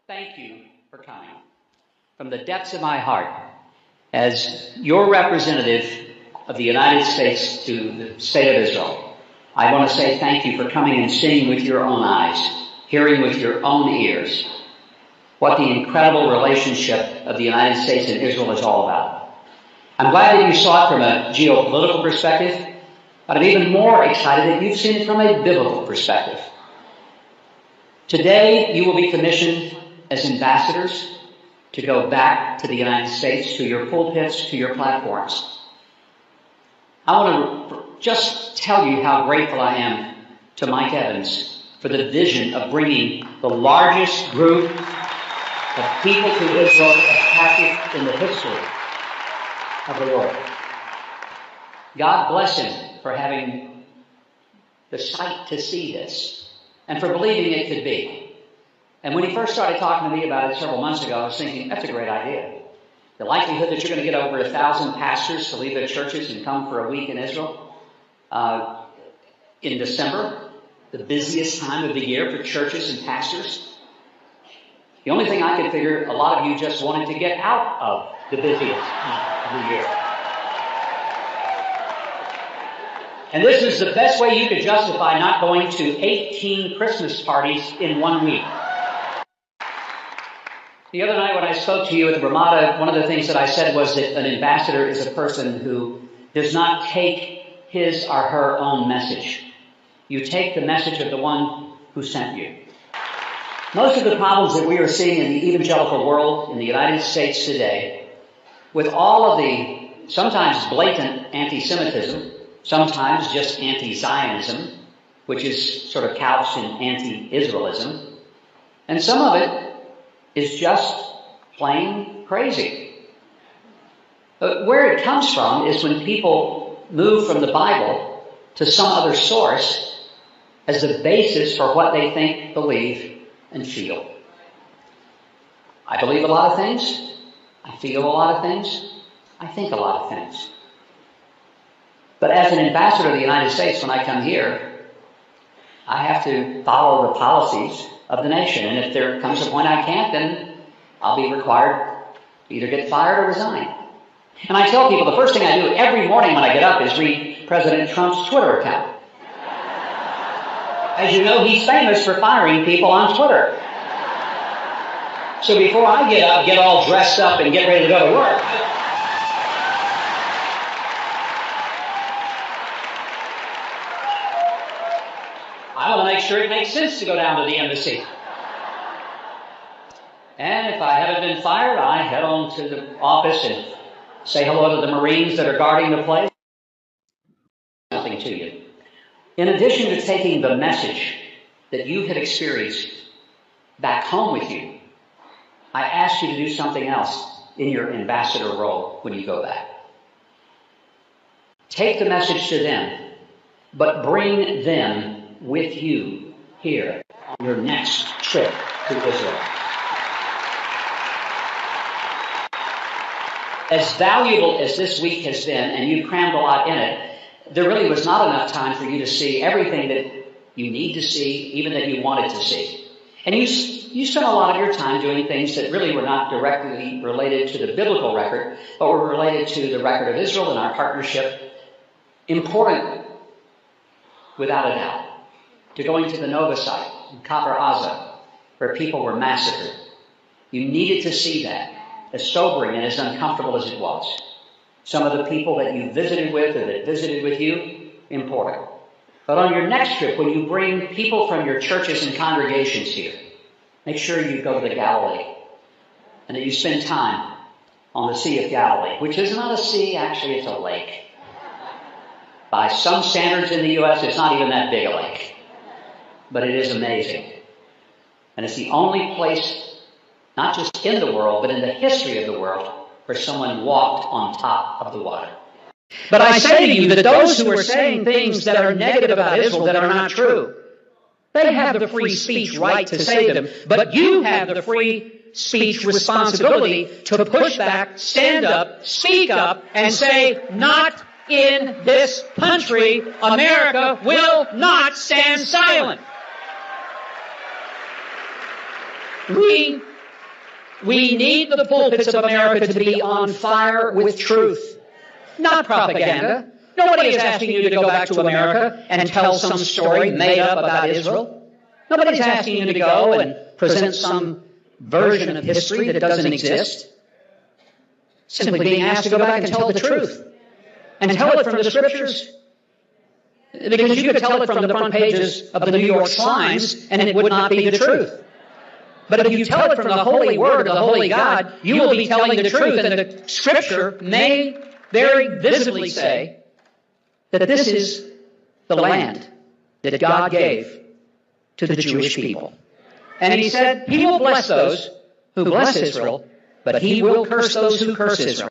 Thank you for coming. From the depths of my heart, as your representative of the United States to the state of Israel, I want to say thank you for coming and seeing with your own eyes, hearing with your own ears, what the incredible relationship of the United States and Israel is all about. I'm glad that you saw it from a geopolitical perspective, but I'm even more excited that you've seen it from a biblical perspective. Today, you will be commissioned as ambassadors to go back to the United States, to your pulpits, to your platforms. I want to just tell you how grateful I am to Mike Evans for the vision of bringing the largest group of people to Israel in the history of the world. God bless him for having the sight to see this and for believing it could be. And when he first started talking to me about it several months ago, I was thinking, that's a great idea. The likelihood that you're going to get over 1,000 pastors to leave their churches and come for a week in Israel in December, the busiest time of the year for churches and pastors. The only thing I could figure, a lot of you just wanted to get out of the busiest time of the year. And this is the best way you could justify not going to 18 Christmas parties in 1 week. The other night when I spoke to you at the Ramada, one of the things that I said was that an ambassador is a person who does not take his or her own message. You take the message of the one who sent you. Most of the problems that we are seeing in the evangelical world in the United States today, with all of the sometimes blatant anti-Semitism, sometimes just anti-Zionism, which is sort of couched in anti-Israelism, and some of it is just plain crazy. But where it comes from is when people move from the Bible to some other source as the basis for what they think, believe, and feel. I believe a lot of things. I feel a lot of things. I think a lot of things. But as an ambassador of the United States, when I come here, I have to follow the policies of the nation. And if there comes a point I can't, then I'll be required to either get fired or resign. And I tell people the first thing I do every morning when I get up is read President Trump's Twitter account. As you know, he's famous for firing people on Twitter. So before I get up, get all dressed up, and get ready to go to work, I want to make sure it makes sense to go down to the embassy. And if I haven't been fired, I head on to the office and say hello to the Marines that are guarding the place. Nothing to you. In addition to taking the message that you had experienced back home with you, I ask you to do something else in your ambassador role when you go back. Take the message to them, but bring them with you here on your next trip to Israel. As valuable as this week has been, and you crammed a lot in it, there really was not enough time for you to see everything that you need to see, even that you wanted to see. And you spent a lot of your time doing things that really were not directly related to the biblical record, but were related to the record of Israel and our partnership. Important, without a doubt, to going to the Nova site in Kfar Aza, where people were massacred. You needed to see that, as sobering and as uncomfortable as it was. Some of the people that you visited with or that visited with you, important. But on your next trip, when you bring people from your churches and congregations here, make sure you go to the Galilee and that you spend time on the Sea of Galilee, which is not a sea, actually it's a lake. By some standards in the U.S., it's not even that big a lake. But it is amazing. And it's the only place, not just in the world, but in the history of the world, where someone walked on top of the water. But I say to you that those who are saying things that are negative about Israel that are not true, they have the free speech right to say them, but you have the free speech responsibility to push back, stand up, speak up, and say, not in this country. America will not stand silent. We We need the pulpits of America to be on fire with truth, not propaganda. Nobody is asking you to go back to America and tell some story made up about Israel. Nobody's asking you to go and present some version of history that doesn't exist. Simply being asked to go back and tell the truth. And tell it from the Scriptures. Because you could tell it from the front pages of the New York Slimes and it would not be the truth. But if you tell it from the holy word of the holy God, you will be telling the truth, and the Scripture may very visibly say that this is the land that God gave to the Jewish people. And he said, he will bless those who bless Israel, but he will curse those who curse Israel.